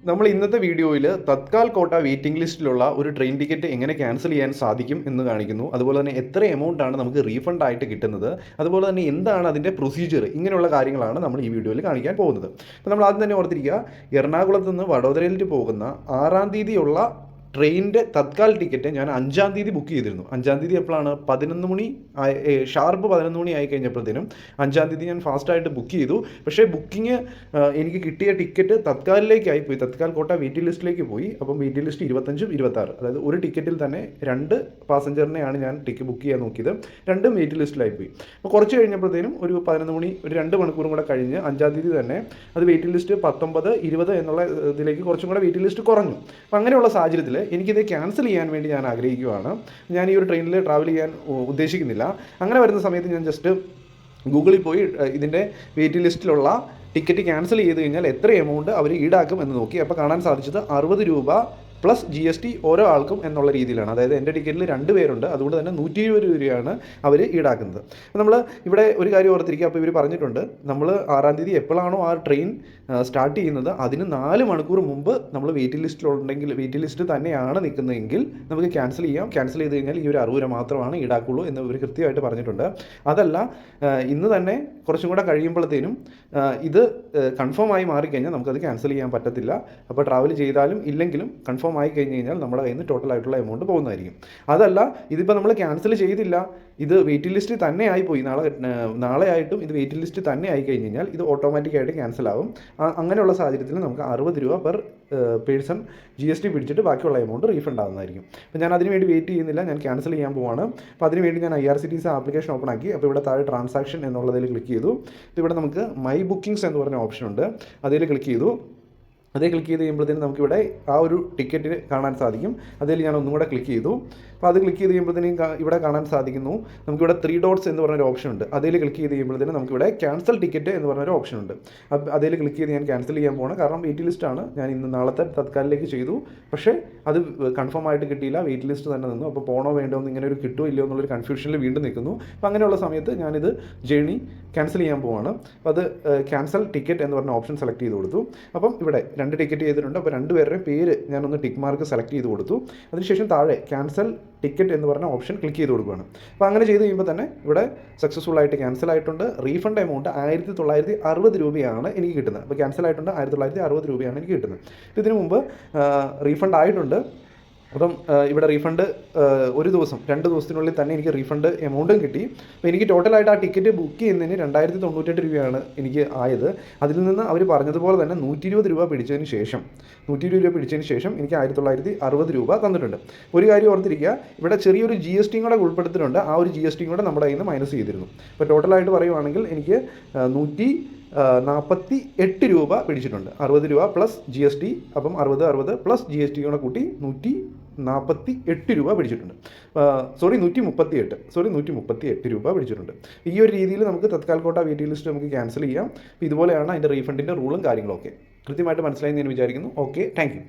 നമ്മൾ ഇന്നത്തെ വീഡിയോയിൽ തത്കാൽ കോട്ട വെയിറ്റിംഗ് ലിസ്റ്റിലുള്ള ഒരു ട്രെയിൻ ടിക്കറ്റ് എങ്ങനെ ക്യാൻസൽ ചെയ്യാൻ സാധിക്കും എന്ന് കാണിക്കുന്നു. അതുപോലെ തന്നെ എത്ര എമൗണ്ട് ആണ് നമുക്ക് റീഫണ്ട് ആയിട്ട് കിട്ടുന്നത്, അതുപോലെ തന്നെ എന്താണ് അതിൻ്റെ പ്രൊസീജിയർ, ഇങ്ങനെയുള്ള കാര്യങ്ങളാണ് നമ്മൾ ഈ വീഡിയോയിൽ കാണിക്കാൻ പോകുന്നത്. അപ്പോൾ നമ്മൾ ആദ്യം തന്നെ ഓർത്തിരിക്കുക, എറണാകുളത്ത് നിന്ന് വഡോദരയിലേക്ക് പോകുന്ന 6-ാം തീയതിയുള്ള ട്രെയിനിൻ്റെ തത്കാൽ ടിക്കറ്റ് ഞാൻ 5-ാം തീയതി ബുക്ക് ചെയ്തിരുന്നു. 5-ാം തീയതി എപ്പോഴാണ് 11 മണി ഷാർപ്പ് 11 മണി ആയി കഴിഞ്ഞപ്പോഴത്തേനും 5-ാം തീയതി ഞാൻ ഫാസ്റ്റായിട്ട് ബുക്ക് ചെയ്തു. പക്ഷേ ബുക്കിംഗ് എനിക്ക് കിട്ടിയ ടിക്കറ്റ് തത്കാലിലേക്കായി പോയി, തത്കാൽ കോട്ട വെയിറ്റിംഗ് ലിസ്റ്റിലേക്ക് പോയി. അപ്പം വെയിറ്റിംഗ് ലിസ്റ്റ് 25, 26, അതായത് ഒരു ടിക്കറ്റിൽ തന്നെ 2 പാസഞ്ചറിനെയാണ് ഞാൻ ടിക്കറ്റ് ബുക്ക് ചെയ്യാൻ നോക്കിയത്. 2 വെയിറ്റിംഗ് ലിസ്റ്റിലായി പോയി. അപ്പോൾ കുറച്ച് കഴിഞ്ഞപ്പോഴത്തേനും ഒരു 11 മണി, ഒരു 2 മണിക്കൂറും കൂടെ കഴിഞ്ഞ് 5-ാം തീയതി തന്നെ അത് വെയിറ്റിംഗ് ലിസ്റ്റ് 19, 20 എന്നുള്ള ഇതിലേക്ക് കുറച്ചും കൂടെ വെയിറ്റിംഗ് ലിസ്റ്റ് കുറഞ്ഞു. അപ്പോൾ അങ്ങനെയുള്ള സാഹചര്യത്തിൽ എനിക്കിത് ക്യാൻസൽ ചെയ്യാൻ വേണ്ടി ഞാൻ ആഗ്രഹിക്കുകയാണ്. ഞാൻ ഈ ഒരു ട്രെയിനിൽ ട്രാവൽ ചെയ്യാൻ ഉദ്ദേശിക്കുന്നില്ല. അങ്ങനെ വരുന്ന സമയത്ത് ഞാൻ ജസ്റ്റ് ഗൂഗിളിൽ പോയി ഇതിൻ്റെ വെയിറ്റിംഗ് ലിസ്റ്റിലുള്ള ടിക്കറ്റ് ക്യാൻസൽ ചെയ്ത് കഴിഞ്ഞാൽ എത്ര എമൗണ്ട് അവർ ഈടാക്കും എന്ന് നോക്കി. അപ്പോൾ കാണാൻ സാധിച്ചത് 60 രൂപ പ്ലസ് GST ഓരോ ആൾക്കും എന്നുള്ള രീതിയിലാണ്. അതായത് എൻ്റെ ടിക്കറ്റിൽ 2 പേരുണ്ട്, അതുകൊണ്ട് തന്നെ 120 രൂപയാണ് അവർ ഈടാക്കുന്നത്. നമ്മൾ ഇവിടെ ഒരു കാര്യം ഓർത്തിരിക്കുക. അപ്പോൾ ഇവർ പറഞ്ഞിട്ടുണ്ട്, നമ്മൾ 6-ാം തീയതി എപ്പോഴാണോ ആ ട്രെയിൻ സ്റ്റാർട്ട് ചെയ്യുന്നത് അതിന് 4 മണിക്കൂർ മുമ്പ് നമ്മൾ വെയിറ്റിംഗ് ലിസ്റ്റിലുണ്ടെങ്കിൽ, വെയിറ്റിംഗ് ലിസ്റ്റ് തന്നെയാണ് നിൽക്കുന്നതെങ്കിൽ നമുക്ക് ക്യാൻസൽ ചെയ്യാം. ക്യാൻസൽ ചെയ്ത് കഴിഞ്ഞാൽ ഈ ഒരു 60 രൂപ മാത്രമാണ് ഈടാക്കുള്ളൂ എന്ന് ഇവർ കൃത്യമായിട്ട് പറഞ്ഞിട്ടുണ്ട്. അതല്ല, ഇന്ന് തന്നെ കുറച്ചും കൂടെ കഴിയുമ്പോഴത്തേനും ഇത് കൺഫേം ആയി മാറിക്കഴിഞ്ഞാൽ നമുക്കത് ക്യാൻസൽ ചെയ്യാൻ പറ്റത്തില്ല. അപ്പോൾ ട്രാവൽ ചെയ്താലും ഇല്ലെങ്കിലും കൺഫേം ആയി കഴിഞ്ഞ് കഴിഞ്ഞാൽ നമ്മുടെ കയ്യിൽ നിന്ന് ടോട്ടലായിട്ടുള്ള എമൗണ്ട് പോകുന്നതായിരിക്കും. അതല്ല, ഇതിപ്പോൾ നമ്മൾ ക്യാൻസൽ ചെയ്തില്ല, ഇത് വെയിറ്റിംഗ് ലിസ്റ്റ് തന്നെ ആയിപ്പോയി, നാളെ ആയിട്ടും ഇത് വെയിറ്റിംഗ് ലിസ്റ്റ് തന്നെ ആയി കഴിഞ്ഞ് കഴിഞ്ഞാൽ ഇത് ഓട്ടോമാറ്റിക്കായിട്ട് ക്യാൻസൽ ആവും. അങ്ങനെയുള്ള സാഹചര്യത്തിൽ നമുക്ക് 60 രൂപ പെർ പേഴ്സൺ GST പിടിച്ചിട്ട് ബാക്കിയുള്ള എമൗണ്ട് റീഫണ്ട് ആവുന്നതായിരിക്കും. അപ്പോൾ ഞാൻ അതിന് വേണ്ടി വെയിറ്റ് ചെയ്യുന്നില്ല, ഞാൻ ക്യാൻസൽ ചെയ്യാൻ പോവാണ്. അപ്പോൾ അതിനുവേണ്ടി ഞാൻ IRCTC ആപ്ലിക്കേഷൻ ഓപ്പൺ ആക്കി. അപ്പോൾ ഇവിടെ താഴെ ട്രാൻസാക്ഷൻ എന്നുള്ളതിൽ ക്ലിക്ക് ചെയ്തു. അപ്പോൾ ഇവിടെ നമുക്ക് മൈ ബുക്കിംഗ്സ് എന്ന് പറഞ്ഞ ഓപ്ഷൻ ഉണ്ട്, അതിൽ ക്ലിക്ക് ചെയ്തു. അതേ ക്ലിക്ക് ചെയ്ത് കഴിയുമ്പോഴത്തേനും നമുക്കിവിടെ ആ ഒരു ടിക്കറ്റ് കാണാൻ സാധിക്കും. അതിൽ ഞാൻ ഒന്നും കൂടെ ക്ലിക്ക് ചെയ്തു. അപ്പോൾ അത് ക്ലിക്ക് ചെയ്ത് കഴിയുമ്പോഴത്തേനും ഇവിടെ കാണാൻ സാധിക്കുന്നു, നമുക്കിവിടെ 3 ഡോട്ട്സ് എന്ന് പറഞ്ഞൊരു ഓപ്ഷൻ ഉണ്ട്. അതിൽ ക്ലിക്ക് ചെയ്ത് കഴിയുമ്പോഴത്തേനും നമുക്കിവിടെ ക്യാൻസൽ ടിക്കറ്റ് എന്ന് പറഞ്ഞൊരു ഓപ്ഷൻ ഉണ്ട്. അപ്പോൾ അതിൽ ക്ലിക്ക് ചെയ്ത് ഞാൻ ക്യാൻസൽ ചെയ്യാൻ പോകണം. കാരണം വെയിറ്റ് ലിസ്റ്റാണ്, ഞാൻ ഇന്ന് നാളത്തെ തത്കാലിലേക്ക് ചെയ്തു, പക്ഷേ അത് കൺഫേം ആയിട്ട് കിട്ടിയില്ല, വെയിറ്റ് ലിസ്റ്റ് തന്നെ നിന്നു. അപ്പോൾ പോകണോ വേണ്ടോ എന്ന് ഇങ്ങനെ ഒരു കിട്ടുമോ ഇല്ലയോ എന്നുള്ളൊരു കൺഫ്യൂഷനിൽ വീണ്ടും നിൽക്കുന്നു. അപ്പോൾ അങ്ങനെയുള്ള സമയത്ത് ഞാനിത് ജേണി ക്യാൻസൽ ചെയ്യാൻ പോവാണ്. അപ്പോൾ അത് ക്യാൻസൽ ടിക്കറ്റ് എന്ന് പറഞ്ഞ ഓപ്ഷൻ സെലക്ട് ചെയ്ത് കൊടുത്തു. അപ്പം ഇവിടെ 2 ടിക്കറ്റ് ചെയ്തിട്ടുണ്ട്. അപ്പോൾ 2 പേരുടെയും പേര് ഞാനൊന്ന് ടിക്ക് മാർക്ക് സെലക്ട് ചെയ്ത് കൊടുത്തു. അതിനുശേഷം താഴെ ക്യാൻസൽ ടിക്കറ്റ് എന്ന് പറഞ്ഞ ഓപ്ഷൻ ക്ലിക്ക് ചെയ്ത് കൊടുക്കുകയാണ്. അപ്പോൾ അങ്ങനെ ചെയ്ത് കഴിയുമ്പോൾ തന്നെ ഇവിടെ സക്സസ്ഫുൾ ആയിട്ട് ക്യാൻസൽ ആയിട്ടുണ്ട്. റീഫണ്ട് എമൗണ്ട് 1960 രൂപയാണ് എനിക്ക് കിട്ടുന്നത്. അപ്പോൾ ക്യാൻസൽ ആയിട്ടുണ്ട്, 1960 രൂപയാണ് എനിക്ക് കിട്ടുന്നത്. അപ്പോൾ ഇതിനു മുമ്പ് റീഫണ്ട് ആയിട്ടുണ്ട്. അപ്പം ഇവിടെ റീഫണ്ട് ഒരു ദിവസം 2 ദിവസത്തിനുള്ളിൽ തന്നെ എനിക്ക് റീഫണ്ട് എമൗണ്ടും കിട്ടി. അപ്പോൾ എനിക്ക് ടോട്ടലായിട്ട് ആ ടിക്കറ്റ് ബുക്ക് ചെയ്യുന്നതിന് 2098 രൂപയാണ് എനിക്ക് ആയത്. അതിൽ നിന്ന് അവർ പറഞ്ഞതുപോലെ തന്നെ 120 രൂപ പിടിച്ചതിന് ശേഷം എനിക്ക് 1960 രൂപ തന്നിട്ടുണ്ട്. ഒരു കാര്യം ഓർത്തിരിക്കുക, ഇവിടെ ചെറിയൊരു GST കൂടെ ഉൾപ്പെടുത്തിയിട്ടുണ്ട്. ആ ഒരു GST കൂടെ നമ്മുടെ കയ്യിൽ നിന്ന് മൈനസ് ചെയ്തിരുന്നു. അപ്പോൾ ടോട്ടലായിട്ട് പറയുവാണെങ്കിൽ എനിക്ക് 148 രൂപ പിടിച്ചിട്ടുണ്ട്. 60 രൂപ പ്ലസ് GST, അപ്പം 60 പ്ലസ് GST കൂടെ കൂട്ടി 148 രൂപ പിടിച്ചിട്ടുണ്ട്. 138 രൂപ പിടിച്ചിട്ടുണ്ട്. ഈ ഒരു രീതിയിൽ നമുക്ക് തത്കാൽ കോട്ട വെയിറ്റിംഗ് ലിസ്റ്റ് നമുക്ക് ക്യാൻസൽ ചെയ്യാം. ഇതുപോലെയാണ് അതിൻ്റെ റീഫണ്ടിൻ്റെ റൂളും കാര്യങ്ങളൊക്കെ. കൃത്യമായിട്ട് മനസ്സിലായി എന്ന് ഞാൻ വിചാരിക്കുന്നു. Okay, thank you.